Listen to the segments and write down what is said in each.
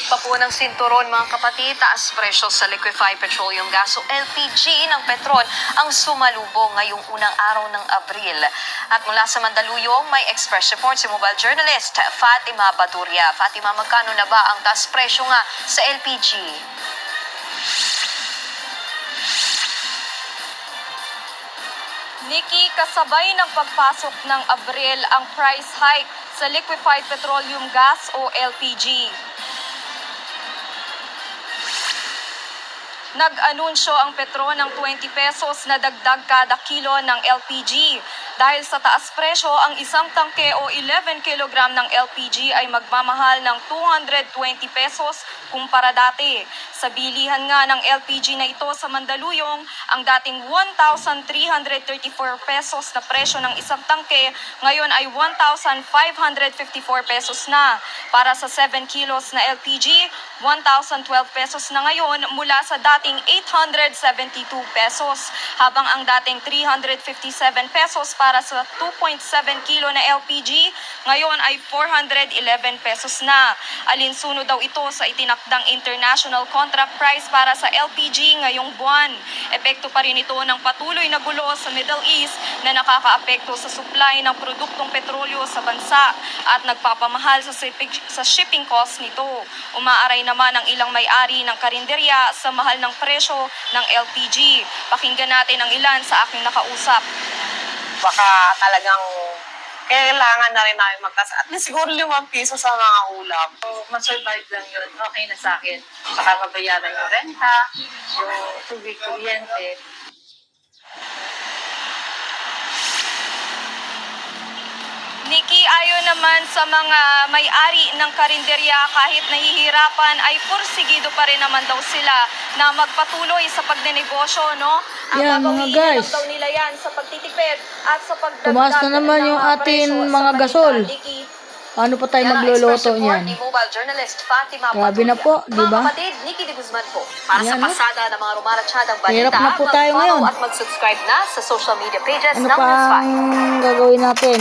Pa po ng sinturon mga kapatid, taas presyo sa liquefied petroleum gas o LPG ng Petron ang sumalubong ngayong unang araw ng Abril. At mula sa Mandaluyong, may express report si mobile journalist Fatima Baduria. Fatima, magkano na ba ang taas presyo nga sa LPG? Nikki, kasabay ng pagpasok ng Abril ang price hike sa liquefied petroleum gas o LPG. Nag-anunsyo ang Petron ng 20 pesos na dagdag kada kilo ng LPG. Dahil sa taas presyo, ang isang tangke o 11 kilogram ng LPG ay magmamahal ng 220 pesos kumpara dati. Sa bilihan nga ng LPG na ito sa Mandaluyong, ang dating 1,334 pesos na presyo ng isang tangke, ngayon ay 1,554 pesos na. Para sa 7 kilos na LPG, 1,012 pesos na ngayon mula sa dating 872 pesos, habang ang dating 357 pesos para sa 2.7 kilo na LPG, ngayon ay 411 pesos na. Alinsunod daw ito sa itinakdang international contract price para sa LPG ngayong buwan. Epekto pa rin ito ng patuloy na gulo sa Middle East na nakakaapekto sa supply ng produktong petrolyo sa bansa at nagpapamahal sa shipping cost nito. Umaaray naman ang ilang may-ari ng karinderya sa mahal ng presyo ng LPG. Pakinggan natin ang ilan sa aking nakausap. Baka talagang kailangan na rin namin magtaas. At least siguro 5 piso sa mga ulam. So, ma-survive lang yun. Okay na sa akin. Saka mabayaran yung renta, yung tubig, kuryente. Nikki, ayon naman sa mga may-ari ng karinderya, kahit nahihirapan ay pursigido pa rin naman daw sila na magpatuloy sa pagnenegosyo, no? Ang Yan, mga gagawin guys. lang daw nila yan sa pagtitipid at sa pagdagdag Tumaas na naman ng yung mga ating presyo sa mga kanila. gasol. Nikki, Paano pa tayo Yan ang magluluto express report niyan? ni mobile journalist Fatima Grabe Baduria. na po, di ba? Mga kapatid, Nikki de Guzman po. Para sa Yan, no? pasada ng mga rumaratsyadang balita, Hirap na po tayo mag-follow ngayon. at mag-subscribe na sa social media pages Ano ng pa News 5. ang gagawin natin?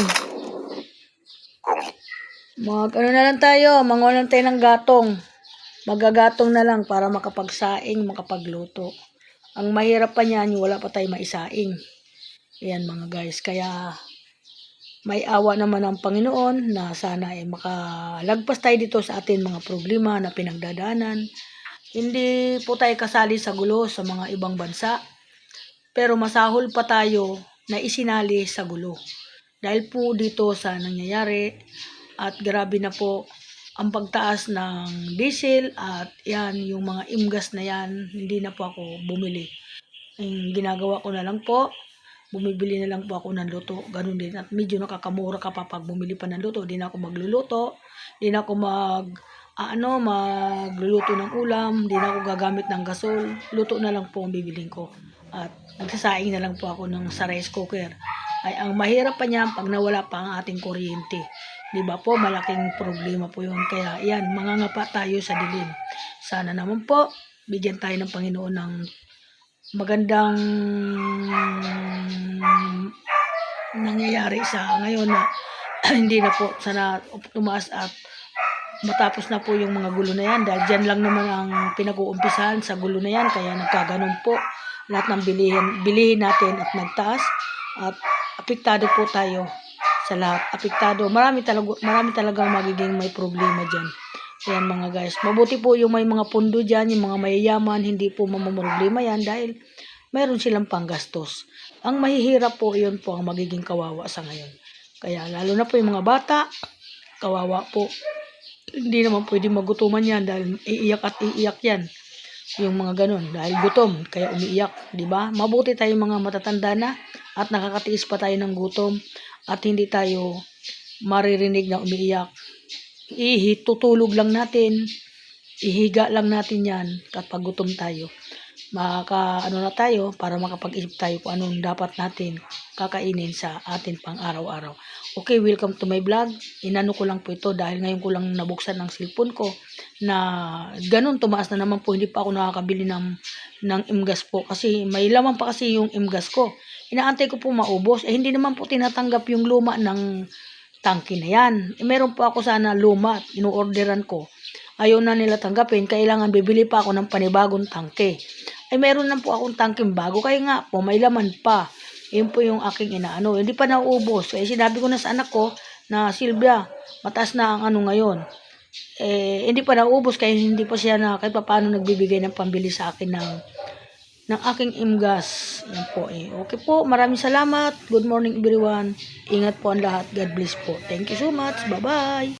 Ano na lang tayo, mangunan tayo ng gatong. Magagatong na lang para makapagsaing, makapagluto. Ang mahirap pa niyan, yung wala pa tayo maisaing. Ayan mga guys, kaya may awa naman ang Panginoon na sana ay makalagpas tayo dito sa atin mga problema na pinagdadaanan. Hindi po tayo kasali sa gulo sa mga ibang bansa, pero masahol pa tayo na isinali sa gulo. Dahil po dito sa nangyayari, at grabe na po ang pagtaas ng diesel at yan, yung mga imgas na yan, hindi na po ako bumili. Ang ginagawa ko na lang po, bumibili na lang po ako ng luto. Ganun din. At medyo nakakamura ka pa pag bumili pa ng luto. Di na ako magluluto. Di na ako magluluto ng ulam. Di na ako gagamit ng gasol. Luto na lang po ang bibiling ko. At nagsasaing na lang po ako ng sa rice cooker. Ay ang mahirap pa niyan pag nawala pa ang ating kuryente. Di ba po? Malaking problema po yun. Kaya yan, mangangapa tayo sa dilim. Sana naman po, bigyan tayo ng Panginoon ng magandang nangyayari sa ngayon na hindi na po sana tumaas at matapos na po yung mga gulo na yan dahil dyan lang naman ang pinag-uumpisahan sa gulo na yan, kaya nagkaganon po lahat ng bilihin natin at nagtaas at apektado po tayo sa lahat. Apektado, marami talagang magiging may problema dyan. Ayan mga guys, mabuti po yung may mga pundo dyan, yung mga mayayaman, hindi po mamamroblema yan dahil mayroon silang panggastos. Ang mahihirap po, yun po ang magiging kawawa sa ngayon. Kaya lalo na po yung mga bata, kawawa po. Hindi naman pwede magutuman yan dahil iiyak at iiyak yan. Yung mga ganun, dahil gutom, kaya umiiyak, di ba? Mabuti tayong mga matatanda na at nakakatiis pa tayo ng gutom at hindi tayo maririnig na umiiyak. Tutulog lang natin, ihiga lang natin yan kapag gutom tayo. Ano na tayo para makapag-isip tayo kung anong dapat natin kakainin sa atin pang araw-araw. Okay, welcome to my vlog. Inano ko lang po ito dahil ngayon ko lang nabuksan ng cellphone ko na ganun, tumaas na naman po. Hindi pa ako nakakabili ng imgas po kasi may laman pa kasi yung imgas ko. Inaantay ko po maubos. Hindi naman po tinatanggap yung luma ng tangke na yan. Meron po ako sana luma, inuorderan ko. ayaw na nila tanggapin, kailangan bibili pa ako ng panibagong tangke. Ay meron na po akong tangkeng bago, kaya nga po may laman pa. Yun po yung aking inaano. Hindi pa nauubos. Kaya sinabi ko na sa anak ko na, Silvia, mataas na ang ano ngayon. Hindi pa nauubos, kaya hindi pa siya na kahit paano nagbibigay ng pambili sa akin ng aking imgas. Yan po Okay po, maraming salamat. Good morning everyone. Ingat po ang lahat. God bless po. Thank you so much. Bye-bye.